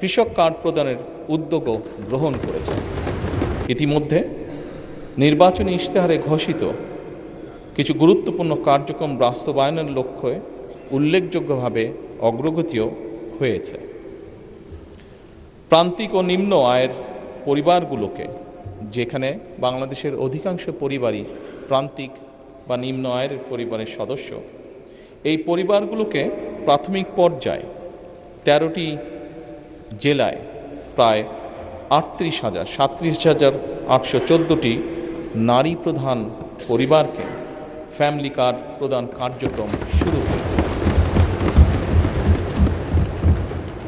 কৃষক কার্ড প্রদানের উদ্যোগও গ্রহণ করেছে। ইতিমধ্যে নির্বাচনী ইশতেহারে ঘোষিত কিছু গুরুত্বপূর্ণ কার্যক্রম বাস্তবায়নের লক্ষ্যে উল্লেখযোগ্যভাবে অগ্রগতিও হয়েছে। প্রান্তিক ও নিম্ন আয়ের পরিবারগুলোকে, যেখানে বাংলাদেশের অধিকাংশ পরিবারই প্রান্তিক বা নিম্ন আয়ের পরিবারের সদস্য, এই পরিবারগুলোকে প্রাথমিক পর্যায়ে 13টি জেলায় প্রায় 37,814টি নারী প্রধান পরিবারকে ফ্যামিলি কার্ড প্রদান কার্যক্রম শুরু হয়েছে।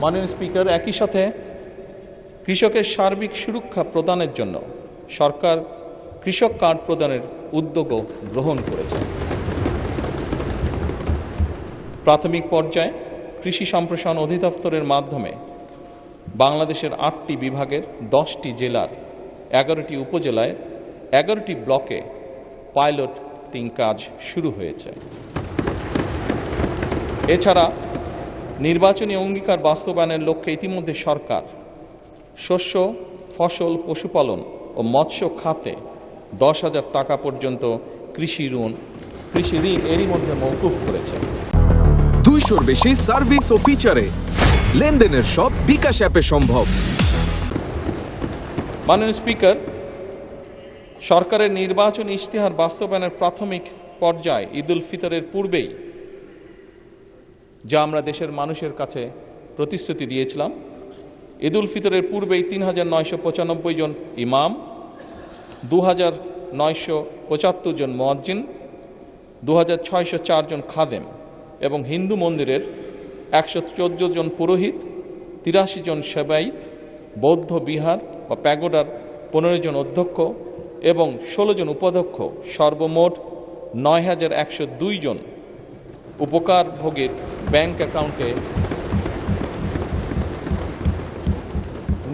মাননীয় স্পিকার, একই সাথে কৃষকের সার্বিক সুরক্ষা প্রদানের জন্য সরকার কৃষক কার্ড প্রদানের উদ্যোগও গ্রহণ করেছে। প্রাথমিক পর্যায়ে কৃষি সম্প্রসারণ অধিদপ্তরের মাধ্যমে বাংলাদেশের 8টি বিভাগের 10টি জেলার 11টি উপজেলায় 11টি ব্লকে পাইলটিং কাজ শুরু হয়েছে। এছাড়া নির্বাচনী অঙ্গীকার বাস্তবায়নের লক্ষ্যে ইতিমধ্যে সরকার শস্য, ফসল, পশুপালন ও মৎস্য খাতে 10,000 টাকা পর্যন্ত কৃষি ঋণ এরই মধ্যে মওকুফ করেছে। 200-র বেশি সার্ভিস ও ফিচারে লেনদেনের সব বিকাশ অ্যাপে সম্ভব। মাননীয় স্পিকার, সরকারের নির্বাচনী ইশতেহার বাস্তবায়নের প্রাথমিক পর্যায়ে ঈদুল ফিতরের পূর্বেই যা আমরা দেশের মানুষের কাছে প্রতিশ্রুতি দিয়েছিলাম, ঈদুল ফিতরের পূর্বেই 3,995 জন ইমাম, 2,975 জন মুয়াজ্জিন, 2,604 জন খাদেম এবং হিন্দু মন্দিরের 114 জন পুরোহিত, 83 জন সেবায়িত, বৌদ্ধ বিহার বা প্যাগোডার 15 জন অধ্যক্ষ এবং 16 জন উপাধ্যক্ষ, সর্বমোট 9,102 জন উপকারভোগীর ব্যাংক অ্যাকাউন্টে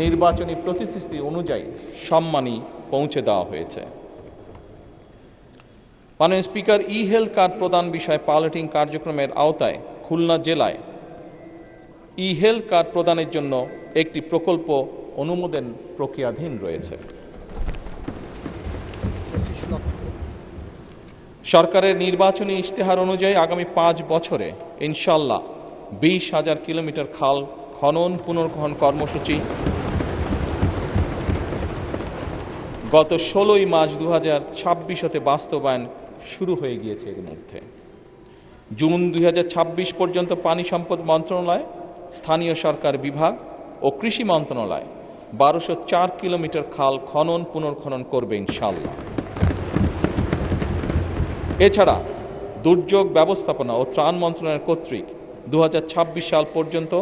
নির্বাচনী প্রতিশ্রুতি অনুযায়ী সম্মানী পৌঁছে দেওয়া হয়েছে। মাননীয় স্পিকার, ই হেলথ কার্ড প্রদান বিষয়ে পাইলটিং কার্যক্রমের আওতায় খুলনা জেলায় ই হেলথ কার্ড প্রদানের জন্য একটি প্রকল্প অনুমোদন প্রক্রিয়াধীন রয়েছে। সরকারের নির্বাচনী ইশতেহার অনুযায়ী আগামী 5 বছরে ইনশাল্লাহ 20,000 কিলোমিটার খাল খনন পুনর্খনন কর্মসূচি গত 16ই মার্চ 2026 হতে বাস্তবায়ন শুরু হয়ে গিয়েছে। এর মধ্যে জুন 2026 পর্যন্ত পানি সম্পদ মন্ত্রণালয়, স্থানীয় সরকার বিভাগ ও কৃষি মন্ত্রণালয় 1204 কিলোমিটার খাল খনন পুনর্খনন করবে ইনশাল্লাহ। এছাড়া দুর্যোগ ব্যবস্থাপনা ও ত্রাণ মন্ত্রণালয় কর্তৃক 2026 সাল পর্যন্ত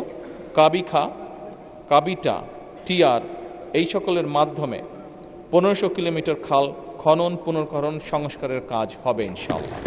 কাবিটা, টিআর এই সকলের মাধ্যমে 1500 কিলোমিটার খাল খনন পুনর্খনন সংস্কারের কাজ হবে ইনশাআল্লাহ।